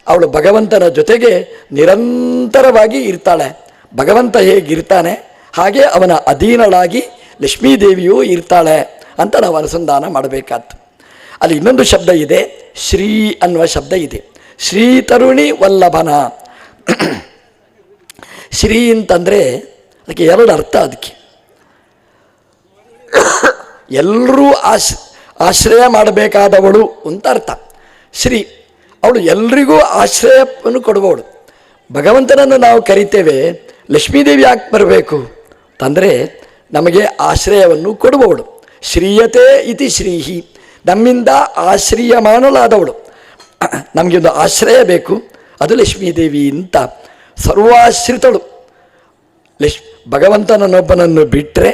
ಅವಳು ಭಗವಂತನ ಜೊತೆಗೆ ನಿರಂತರವಾಗಿ ಇರ್ತಾಳೆ. ಭಗವಂತ ಹೇಗಿರ್ತಾನೆ ಹಾಗೆ ಅವನ ಅಧೀನಳಾಗಿ ಲಕ್ಷ್ಮೀದೇವಿಯೂ ಇರ್ತಾಳೆ ಅಂತ ನಾವು ಅನುಸಂಧಾನ ಮಾಡಬೇಕಾದ್ದು. ಅಲ್ಲಿ ಇನ್ನೊಂದು ಶಬ್ದ ಇದೆ, ಶ್ರೀ ಅನ್ನುವ ಶಬ್ದ ಇದೆ. ಶ್ರೀ ತರುಣಿ ವಲ್ಲಭನ. ಶ್ರೀ ಅಂತಂದರೆ ಅದಕ್ಕೆ ಎರಡು ಅರ್ಥ. ಅದಕ್ಕೆ ಎಲ್ಲರೂ ಆಶ್ರಯ ಮಾಡಬೇಕಾದವಳು ಅಂತ ಅರ್ಥ. ಶ್ರೀ ಅವಳು ಎಲ್ರಿಗೂ ಆಶ್ರಯವನ್ನು ಕೊಡುವವಳು. ಭಗವಂತನನ್ನು ನಾವು ಕರಿತೇವೆ, ಲಕ್ಷ್ಮೀದೇವಿ ಯಾಕೆ ಬರಬೇಕು ಅಂತಂದರೆ ನಮಗೆ ಆಶ್ರಯವನ್ನು ಕೊಡುವವಳು. ಶ್ರೀಯತೆ ಇತಿ ಶ್ರೀಹಿ, ನಮ್ಮಿಂದ ಆಶ್ರಯಮಾನಳಾದವಳು. ನಮಗೆ ಒಂದು ಆಶ್ರಯ ಬೇಕು, ಅದು ಲಕ್ಷ್ಮೀದೇವಿ ಅಂತ. ಸರ್ವಾಶ್ರಿತಳು. ಭಗವಂತನನ್ನೊಬ್ಬನನ್ನು ಬಿಟ್ಟರೆ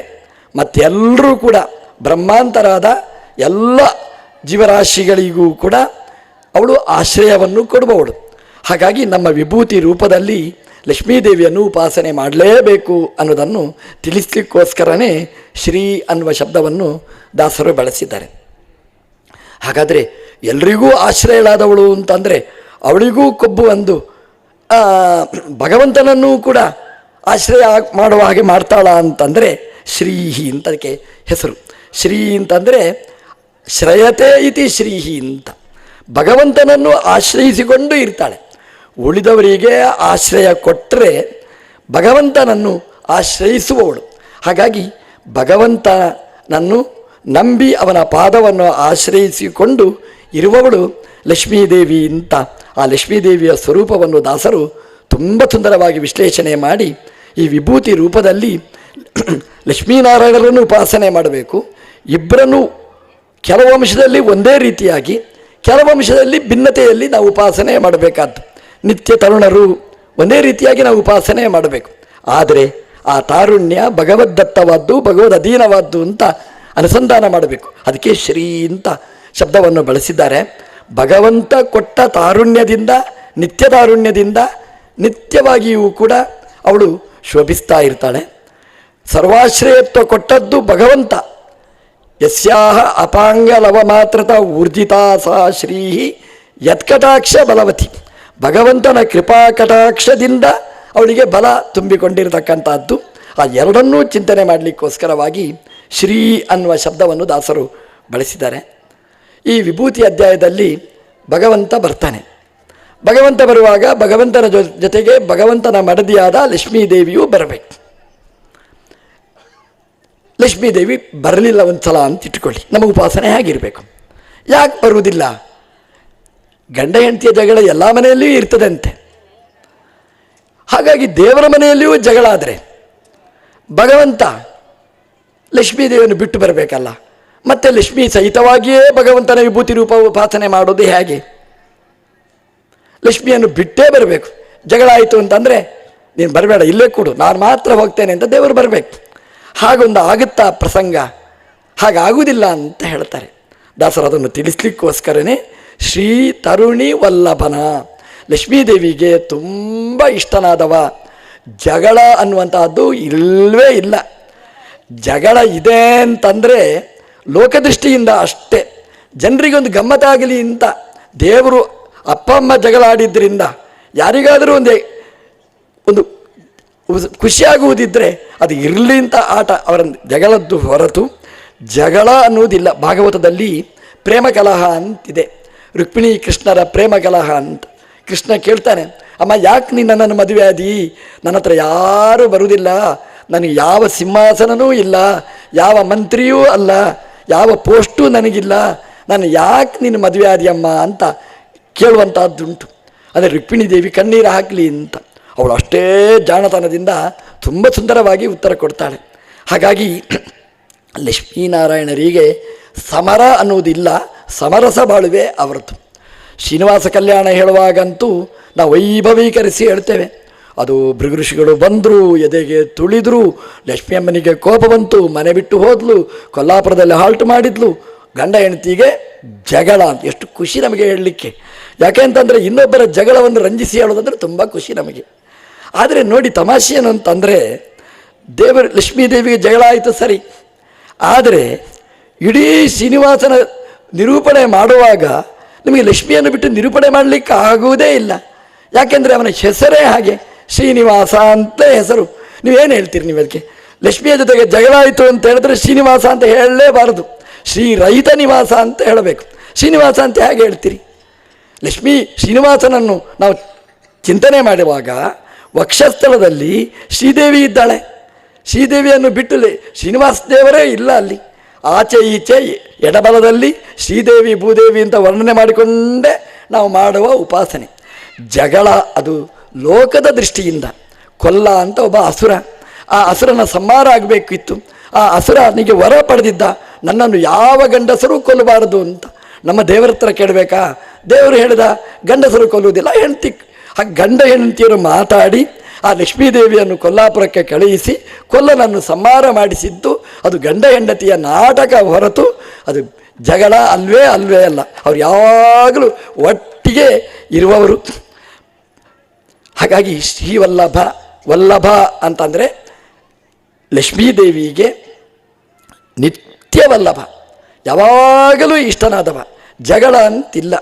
ಮತ್ತೆಲ್ಲರೂ ಕೂಡ ಬ್ರಹ್ಮಾಂತರಾದ ಎಲ್ಲ ಜೀವರಾಶಿಗಳಿಗೂ ಕೂಡ ಅವಳು ಆಶ್ರಯವನ್ನು ಕೊಡುವವಳು. ಹಾಗಾಗಿ ನಮ್ಮ ವಿಭೂತಿ ರೂಪದಲ್ಲಿ ಲಕ್ಷ್ಮೀದೇವಿಯನ್ನು ಉಪಾಸನೆ ಮಾಡಲೇಬೇಕು ಅನ್ನೋದನ್ನು ತಿಳಿಸ್ಲಿಕ್ಕೋಸ್ಕರನೇ ಶ್ರೀ ಅನ್ನುವ ಶಬ್ದವನ್ನು ದಾಸರು ಬಳಸಿದ್ದಾರೆ. ಹಾಗಾದರೆ ಎಲ್ರಿಗೂ ಆಶ್ರಯಳಾದವಳು ಅಂತಂದರೆ ಅವಳಿಗೂ ಕೊಬ್ಬು ಒಂದು ಭಗವಂತನನ್ನು ಕೂಡ ಆಶ್ರಯ ಮಾಡುವ ಹಾಗೆ ಮಾಡ್ತಾಳ ಅಂತಂದರೆ ಶ್ರೀಹಿ ಅಂತ ಅದಕ್ಕೆ ಹೆಸರು. ಶ್ರೀ ಅಂತಂದರೆ ಶ್ರಯತೆ ಇತಿ ಶ್ರೀಹಿ ಅಂತ. ಭಗವಂತನನ್ನು ಆಶ್ರಯಿಸಿಕೊಂಡು ಇರ್ತಾಳೆ. ಉಳಿದವರಿಗೆ ಆಶ್ರಯ ಕೊಟ್ಟರೆ ಭಗವಂತನನ್ನು ಆಶ್ರಯಿಸುವವಳು. ಹಾಗಾಗಿ ಭಗವಂತನನ್ನು ನಂಬಿ ಅವನ ಪಾದವನ್ನು ಆಶ್ರಯಿಸಿಕೊಂಡು ಇರುವವಳು ಲಕ್ಷ್ಮೀದೇವಿ ಅಂತ. ಆ ಲಕ್ಷ್ಮೀದೇವಿಯ ಸ್ವರೂಪವನ್ನು ದಾಸರು ತುಂಬ ಸುಂದರವಾಗಿ ವಿಶ್ಲೇಷಣೆ ಮಾಡಿ ಈ ವಿಭೂತಿ ರೂಪದಲ್ಲಿ ಲಕ್ಷ್ಮೀನಾರಾಯಣರನ್ನು ಉಪಾಸನೆ ಮಾಡಬೇಕು. ಇಬ್ಬರನ್ನು ಕೆಲವು ಅಂಶದಲ್ಲಿ ಒಂದೇ ರೀತಿಯಾಗಿ, ಕೆಲವು ಅಂಶದಲ್ಲಿ ಭಿನ್ನತೆಯಲ್ಲಿ ನಾವು ಉಪಾಸನೆ ಮಾಡಬೇಕಾದ್ದು. ನಿತ್ಯ ತರುಣರು ಒಂದೇ ರೀತಿಯಾಗಿ ನಾವು ಉಪಾಸನೆ ಮಾಡಬೇಕು. ಆದರೆ ಆ ತಾರುಣ್ಯ ಭಗವದ್ದತ್ತವಾದ್ದು, ಭಗವದ್ ಅಧೀನವಾದ್ದು ಅಂತ ಅನುಸಂಧಾನ ಮಾಡಬೇಕು. ಅದಕ್ಕೆ ಶ್ರೀ ಅಂತ ಶಬ್ದವನ್ನು ಬಳಸಿದ್ದಾರೆ. ಭಗವಂತ ಕೊಟ್ಟ ತಾರುಣ್ಯದಿಂದ, ನಿತ್ಯ ತಾರುಣ್ಯದಿಂದ ನಿತ್ಯವಾಗಿಯೂ ಕೂಡ ಅವಳು ಶೋಭಿಸ್ತಾ ಇರ್ತಾಳೆ. ಸರ್ವಾಶ್ರಯತ್ವ ಕೊಟ್ಟದ್ದು ಭಗವಂತ. ಯಸ್ಯಾಹ ಅಪಾಂಗ ಲವ ಮಾತ್ರತ ಊರ್ಜಿತಾ ಸಾ ಶ್ರೀ ಯತ್ಕಟಾಕ್ಷ ಬಲವತಿ. ಭಗವಂತನ ಕೃಪಾ ಕಟಾಕ್ಷದಿಂದ ಅವಳಿಗೆ ಬಲ ತುಂಬಿಕೊಂಡಿರತಕ್ಕಂಥದ್ದು. ಆ ಎರಡನ್ನೂ ಚಿಂತನೆ ಮಾಡಲಿಕ್ಕೋಸ್ಕರವಾಗಿ ಶ್ರೀ ಅನ್ನುವ ಶಬ್ದವನ್ನು ದಾಸರು ಬಳಸಿದ್ದಾರೆ. ಈ ವಿಭೂತಿ ಅಧ್ಯಾಯದಲ್ಲಿ ಭಗವಂತ ಬರ್ತಾನೆ. ಭಗವಂತ ಬರುವಾಗ ಭಗವಂತನ ಜೊತೆಗೆ ಭಗವಂತನ ಮಡದಿಯಾದ ಲಕ್ಷ್ಮೀದೇವಿಯೂ ಬರಬೇಕು. ಲಕ್ಷ್ಮೀದೇವಿ ಬರಲಿಲ್ಲ ಒಂದು ಸಲ ಅಂತ ಇಟ್ಕೊಳ್ಳಿ, ನಮ್ಮ ಉಪಾಸನೆ ಹೇಗಿರಬೇಕು? ಯಾಕೆ ಬರುವುದಿಲ್ಲ? ಗಂಡ ಹೆಂಡತಿಯ ಜಗಳ ಎಲ್ಲ ಮನೆಯಲ್ಲಿಯೂ ಇರ್ತದಂತೆ. ಹಾಗಾಗಿ ದೇವರ ಮನೆಯಲ್ಲಿಯೂ ಜಗಳ ಆದರೆ ಭಗವಂತ ಲಕ್ಷ್ಮೀದೇವಿಯನ್ನು ಬಿಟ್ಟು ಬರಬೇಕಲ್ಲ. ಮತ್ತೆ ಲಕ್ಷ್ಮೀ ಸಹಿತವಾಗಿಯೇ ಭಗವಂತನ ವಿಭೂತಿ ರೂಪ ಉಪಾಸನೆ ಮಾಡೋದು ಹೇಗೆ? ಲಕ್ಷ್ಮಿಯನ್ನು ಬಿಟ್ಟೇ ಬರಬೇಕು. ಜಗಳ ಆಯಿತು ಅಂತಂದರೆ ನೀನು ಬರಬೇಡ, ಇಲ್ಲೇ ಕೊಡು, ನಾನು ಮಾತ್ರ ಹೋಗ್ತೇನೆ ಅಂತ ದೇವರು ಬರಬೇಕು. ಹಾಗೊಂದು ಆಗುತ್ತಾ ಪ್ರಸಂಗ? ಹಾಗಾಗುವುದಿಲ್ಲ ಅಂತ ಹೇಳ್ತಾರೆ ದಾಸರು. ಅದನ್ನು ತಿಳಿಸ್ಲಿಕ್ಕೋಸ್ಕರನೇ ಶ್ರೀ ತರುಣಿ ವಲ್ಲಭನ, ಲಕ್ಷ್ಮೀದೇವಿಗೆ ತುಂಬ ಇಷ್ಟನಾದವ. ಜಗಳ ಅನ್ನುವಂತಹದ್ದು ಇಲ್ಲವೇ ಇಲ್ಲ. ಜಗಳ ಇದೆ ಅಂತಂದರೆ ಲೋಕದೃಷ್ಟಿಯಿಂದ ಅಷ್ಟೇ, ಜನರಿಗೊಂದು ಗಮ್ಮತ್ತಾಗಲಿ ಅಂತ. ದೇವರು ಅಪ್ಪ ಅಮ್ಮ ಜಗಳ ಆಡಿದ್ದರಿಂದ ಯಾರಿಗಾದರೂ ಒಂದು ಖುಷಿಯಾಗುವುದಿದ್ದರೆ ಅದು ಇರಲಿ ಅಂತ ಆಟ ಅವರ ಜಗಳದ್ದು ಹೊರತು ಜಗಳ ಅನ್ನುವುದಿಲ್ಲ. ಭಾಗವತದಲ್ಲಿ ಪ್ರೇಮ ಕಲಹ ಅಂತಿದೆ, ರುಕ್ಮಿಣಿ ಕೃಷ್ಣರ ಪ್ರೇಮ ಕಲಹ ಅಂತ. ಕೃಷ್ಣ ಕೇಳ್ತಾನೆ, ಅಮ್ಮ ಯಾಕೆ ನೀನು ನನ್ನನ್ನು ಮದುವೆ ಆದಿ? ನನ್ನ ಹತ್ರ ಯಾರೂ ಬರುವುದಿಲ್ಲ, ನನಗೆ ಯಾವ ಸಿಂಹಾಸನವೂ ಇಲ್ಲ, ಯಾವ ಮಂತ್ರಿಯೂ ಅಲ್ಲ, ಯಾವ ಪೋಸ್ಟೂ ನನಗಿಲ್ಲ, ನಾನು ಯಾಕೆ ನೀನು ಮದುವೆ ಆದಿಯಮ್ಮ ಅಂತ ಕೇಳುವಂಥದ್ದುಂಟು. ಅಂದರೆ ರುಕ್ಮಿಣಿ ದೇವಿ ಕಣ್ಣೀರು ಹಾಕಲಿ ಅಂತ. ಅವಳು ಅಷ್ಟೇ ಜಾಣತನದಿಂದ ತುಂಬ ಸುಂದರವಾಗಿ ಉತ್ತರ ಕೊಡ್ತಾಳೆ. ಹಾಗಾಗಿ ಲಕ್ಷ್ಮೀನಾರಾಯಣರಿಗೆ ಸಮರ ಅನ್ನುವುದಿಲ್ಲ, ಸಮರಸ ಬಾಳುವೆ ಅವರದ್ದು. ಶ್ರೀನಿವಾಸ ಕಲ್ಯಾಣ ಹೇಳುವಾಗಂತೂ ನಾವು ವೈಭವೀಕರಿಸಿ ಹೇಳ್ತೇವೆ. ಅದು ಭೃಗುಋಷಿಗಳು ಬಂದರು, ಎದೆಗೆ ತುಳಿದ್ರು, ಲಕ್ಷ್ಮೀ ಅಮ್ಮನಿಗೆ ಕೋಪ ಬಂತು, ಮನೆ ಬಿಟ್ಟು ಹೋದ್ಲು, ಕೊಲ್ಲಾಪುರದಲ್ಲಿ ಹಾಲ್ಟ್ ಮಾಡಿದ್ಲು, ಗಂಡ ಹೆಂಡತಿಗೆ ಜಗಳ. ಎಷ್ಟು ಖುಷಿ ನಮಗೆ ಹೇಳಲಿಕ್ಕೆ. ಯಾಕೆ ಅಂತಂದರೆ ಇನ್ನೊಬ್ಬರ ಜಗಳವನ್ನು ರಂಜಿಸಿ ಹೇಳೋದಂದರೆ ತುಂಬ ಖುಷಿ ನಮಗೆ. ಆದರೆ ನೋಡಿ ತಮಾಷೆ ಏನು ಅಂತಂದರೆ, ಲಕ್ಷ್ಮೀದೇವಿಗೆ ಜಗಳ ಆಯಿತು ಸರಿ, ಆದರೆ ಇಡೀ ಶ್ರೀನಿವಾಸನ ನಿರೂಪಣೆ ಮಾಡುವಾಗ ನಿಮಗೆ ಲಕ್ಷ್ಮಿಯನ್ನು ಬಿಟ್ಟು ನಿರೂಪಣೆ ಮಾಡಲಿಕ್ಕೆ ಆಗುವುದೇ ಇಲ್ಲ. ಯಾಕೆಂದರೆ ಅವನ ಹೆಸರೇ ಹಾಗೆ, ಶ್ರೀನಿವಾಸ ಅಂತ ಹೆಸರು. ನೀವೇನು ಹೇಳ್ತೀರಿ? ನೀವು ಅದಕ್ಕೆ ಲಕ್ಷ್ಮಿಯ ಜೊತೆಗೆ ಜಗಳ ಆಯಿತು ಅಂತ ಹೇಳಿದ್ರೆ ಶ್ರೀನಿವಾಸ ಅಂತ ಹೇಳಲೇಬಾರದು, ಶ್ರೀರಹಿತ ನಿವಾಸ ಅಂತ ಹೇಳಬೇಕು. ಶ್ರೀನಿವಾಸ ಅಂತ ಹೇಗೆ ಹೇಳ್ತೀರಿ? ಶ್ರೀನಿವಾಸನನ್ನು ನಾವು ಚಿಂತನೆ ಮಾಡುವಾಗ ವಕ್ಷಸ್ಥಳದಲ್ಲಿ ಶ್ರೀದೇವಿ ಇದ್ದಾಳೆ. ಶ್ರೀದೇವಿಯನ್ನು ಬಿಟ್ಟು ಶ್ರೀನಿವಾಸ ದೇವರೇ ಇಲ್ಲ ಅಲ್ಲಿ. ಆಚೆ ಈಚೆ ಎಡಬಲದಲ್ಲಿ ಶ್ರೀದೇವಿ ಭೂದೇವಿ ಅಂತ ವರ್ಣನೆ ಮಾಡಿಕೊಂಡೇ ನಾವು ಮಾಡುವ ಉಪಾಸನೆ. ಜಗಳ ಅದು ಲೋಕದ ದೃಷ್ಟಿಯಿಂದ. ಕೊಲ್ಲ ಅಂತ ಒಬ್ಬ ಅಸುರ, ಆ ಅಸುರನ ಸಂಹಾರ ಆಗಬೇಕಿತ್ತು. ಆ ಅಸುರನಿಗೆ ವರ ಪಡೆದಿದ್ದ, ನನ್ನನ್ನು ಯಾವ ಗಂಡಸರೂ ಕೊಲ್ಲಬಾರದು ಅಂತ. ನಮ್ಮ ದೇವರ ಹತ್ರ ಕೇಳಬೇಕಾ? ದೇವರು ಹೇಳಿದ ಗಂಡಸರು ಕೊಲ್ಲುವುದಿಲ್ಲ, ಹೆಂಡತಿ. ಆ ಗಂಡ ಹೆಂಡತಿಯರು ಮಾತಾಡಿ ಆ ಲಕ್ಷ್ಮೀದೇವಿಯನ್ನು ಕೊಲ್ಲಾಪುರಕ್ಕೆ ಕಳುಹಿಸಿ ಕೊಲ್ಲನನ್ನು ಸಂಹಾರ ಮಾಡಿಸಿದ್ದು ಅದು ಗಂಡ ಹೆಂಡತಿಯ ನಾಟಕ ಹೊರತು ಅದು ಜಗಳ ಅಲ್ವೇ ಅಲ್ಲ. ಅವರು ಯಾವಾಗಲೂ ಒಟ್ಟಿಗೆ ಇರುವವರು. ಹಾಗಾಗಿ ವಲ್ಲಭ ಅಂತಂದರೆ ಲಕ್ಷ್ಮೀದೇವಿಗೆ ನಿತ್ಯ ವಲ್ಲಭ, ಯಾವಾಗಲೂ ಇಷ್ಟನಾದವ. ಜಗಳ ಅಂತಿಲ್ಲ.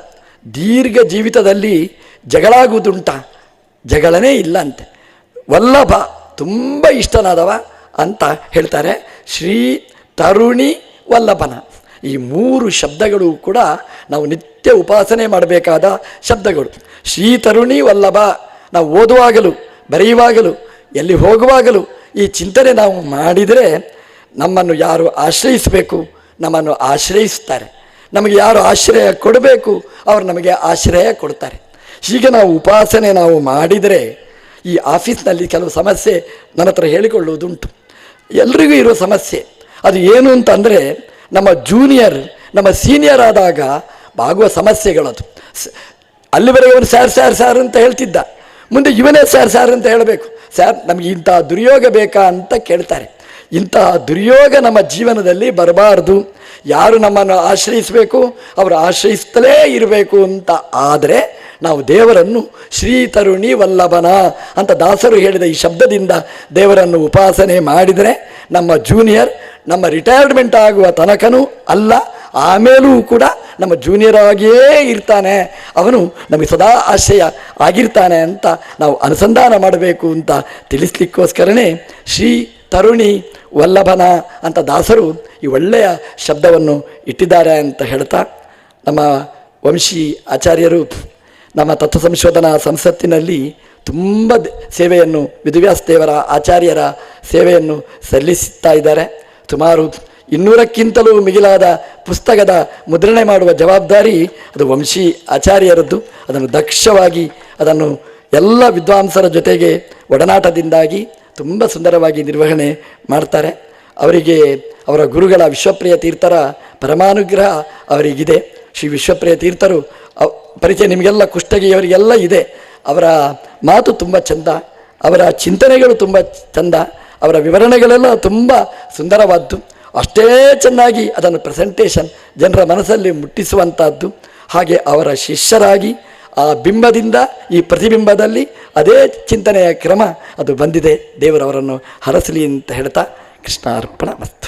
ದೀರ್ಘ ಜೀವಿತದಲ್ಲಿ ಜಗಳಾಗುವುದುಂಟ? ಜಗಳನೇ ಇಲ್ಲ ಅಂತೆ. ವಲ್ಲಭ, ತುಂಬ ಇಷ್ಟನಾದವ ಅಂತ ಹೇಳ್ತಾರೆ. ಶ್ರೀ ತರುಣಿ ವಲ್ಲಭನ ಈ ಮೂರು ಶಬ್ದಗಳು ಕೂಡ ನಾವು ನಿತ್ಯ ಉಪಾಸನೆ ಮಾಡಬೇಕಾದ ಶಬ್ದಗಳು. ಶ್ರೀ ತರುಣಿ ವಲ್ಲಭ ನಾವು ಓದುವಾಗಲೂ ಬರೆಯುವಾಗಲೂ ಎಲ್ಲಿ ಹೋಗುವಾಗಲೂ ಈ ಚಿಂತನೆ ನಾವು ಮಾಡಿದರೆ ನಮ್ಮನ್ನು ಯಾರು ಆಶ್ರಯಿಸಬೇಕು ನಮ್ಮನ್ನು ಆಶ್ರಯಿಸ್ತಾರೆ. ನಮಗೆ ಯಾರು ಆಶ್ರಯ ಕೊಡಬೇಕು ಅವರು ನಮಗೆ ಆಶ್ರಯ ಕೊಡ್ತಾರೆ. ಹೀಗೆ ನಾವು ಉಪಾಸನೆ ನಾವು ಮಾಡಿದರೆ ಈ ಆಫೀಸ್ನಲ್ಲಿ ಕೆಲವು ಸಮಸ್ಯೆ ನನ್ನ ಹತ್ರ ಹೇಳಿಕೊಳ್ಳುವುದುಂಟು. ಎಲ್ರಿಗೂ ಇರುವ ಸಮಸ್ಯೆ ಅದು ಏನು ಅಂತಂದರೆ, ನಮ್ಮ ಜೂನಿಯರ್ ನಮ್ಮ ಸೀನಿಯರ್ ಆದಾಗ ಆಗುವ ಸಮಸ್ಯೆಗಳದು. ಅಲ್ಲಿವರೆಗೆ ಅವರು ಸ್ಯಾರ್ ಅಂತ ಹೇಳ್ತಿದ್ದ, ಮುಂದೆ ಇವನೇ ಸ್ಯಾರ್ ಅಂತ ಹೇಳಬೇಕು. ಸ್ಯಾರ್ ನಮಗೆ ಇಂಥ ದುರ್ಯೋಗ ಬೇಕಾ ಅಂತ ಕೇಳ್ತಾರೆ. ಇಂತಹ ದುರ್ಯೋಗ ನಮ್ಮ ಜೀವನದಲ್ಲಿ ಬರಬಾರ್ದು. ಯಾರು ನಮ್ಮನ್ನು ಆಶ್ರಯಿಸಬೇಕು ಅವರು ಆಶ್ರಯಿಸ್ತಲೇ ಇರಬೇಕು ಅಂತ ಆದರೆ ನಾವು ದೇವರನ್ನು ಶ್ರೀ ತರುಣಿ ವಲ್ಲಭನ ಅಂತ ದಾಸರು ಹೇಳಿದ ಈ ಶಬ್ದದಿಂದ ದೇವರನ್ನು ಉಪಾಸನೆ ಮಾಡಿದರೆ ನಮ್ಮ ಜೂನಿಯರ್ ನಮ್ಮ ರಿಟೈರ್ಮೆಂಟ್ ಆಗುವ ತನಕನೂ ಅಲ್ಲ, ಆಮೇಲೂ ಕೂಡ ನಮ್ಮ ಜೂನಿಯರ್ ಆಗಿಯೇ ಇರ್ತಾನೆ, ಅವನು ನಮಗೆ ಸದಾ ಆಶ್ರಯ ಆಗಿರ್ತಾನೆ ಅಂತ ನಾವು ಅನುಸಂಧಾನ ಮಾಡಬೇಕು ಅಂತ ತಿಳಿಸ್ಲಿಕ್ಕೋಸ್ಕರನೇ ಶ್ರೀ ತರುಣಿ ವಲ್ಲಭನ ಅಂತ ದಾಸರು ಈ ಒಳ್ಳೆಯ ಶಬ್ದವನ್ನು ಇಟ್ಟಿದ್ದಾರೆ ಅಂತ ಹೇಳ್ತಾ, ನಮ್ಮ ವಂಶಿ ಆಚಾರ್ಯರು ನಮ್ಮ ತತ್ವ ಸಂಶೋಧನಾ ಸಂಸತ್ತಿನಲ್ಲಿ ತುಂಬ ಸೇವೆಯನ್ನು ವೇದವ್ಯಾಸ ದೇವರ ಆಚಾರ್ಯರ ಸೇವೆಯನ್ನು ಸಲ್ಲಿಸುತ್ತಾ ಇದ್ದಾರೆ. ಸುಮಾರು 200ಕ್ಕಿಂತಲೂ ಮಿಗಿಲಾದ ಪುಸ್ತಕದ ಮುದ್ರಣೆ ಮಾಡುವ ಜವಾಬ್ದಾರಿ ಅದು ವಂಶಿ ಆಚಾರ್ಯರದ್ದು. ಅದನ್ನು ದಕ್ಷವಾಗಿ ಅದನ್ನು ಎಲ್ಲ ವಿದ್ವಾಂಸರ ಜೊತೆಗೆ ಒಡನಾಟದಿಂದಾಗಿ ತುಂಬ ಸುಂದರವಾಗಿ ನಿರ್ವಹಣೆ ಮಾಡ್ತಾರೆ. ಅವರಿಗೆ ಅವರ ಗುರುಗಳ ವಿಶ್ವಪ್ರಿಯ ತೀರ್ಥರ ಪರಮಾನುಗ್ರಹ ಅವರಿಗಿದೆ. ಶ್ರೀ ವಿಶ್ವಪ್ರಿಯ ತೀರ್ಥರು ಪರಿಚಯ ನಿಮಗೆಲ್ಲ ಕುಷ್ಟಗಿಯವರಿಗೆಲ್ಲ ಇದೆ. ಅವರ ಮಾತು ತುಂಬ ಚಂದ, ಅವರ ಚಿಂತನೆಗಳು ತುಂಬ ಚಂದ, ಅವರ ವಿವರಣೆಗಳೆಲ್ಲ ತುಂಬ ಸುಂದರವಾದ್ದು. ಅಷ್ಟೇ ಚೆನ್ನಾಗಿ ಅದನ್ನು ಪ್ರೆಸೆಂಟೇಷನ್ ಜನರ ಮನಸ್ಸಲ್ಲಿ ಮುಟ್ಟಿಸುವಂಥದ್ದು. ಹಾಗೆ ಅವರ ಶಿಷ್ಯರಾಗಿ ಆ ಬಿಂಬದಿಂದ ಈ ಪ್ರತಿಬಿಂಬದಲ್ಲಿ ಅದೇ ಚಿಂತನೆಯ ಕ್ರಮ ಅದು ಬಂದಿದೆ. ದೇವರವರನ್ನು ಹರಸಲಿ ಅಂತ ಹೇಳ್ತಾ ಕೃಷ್ಣ ಅರ್ಪಣ ಮಸ್ತು.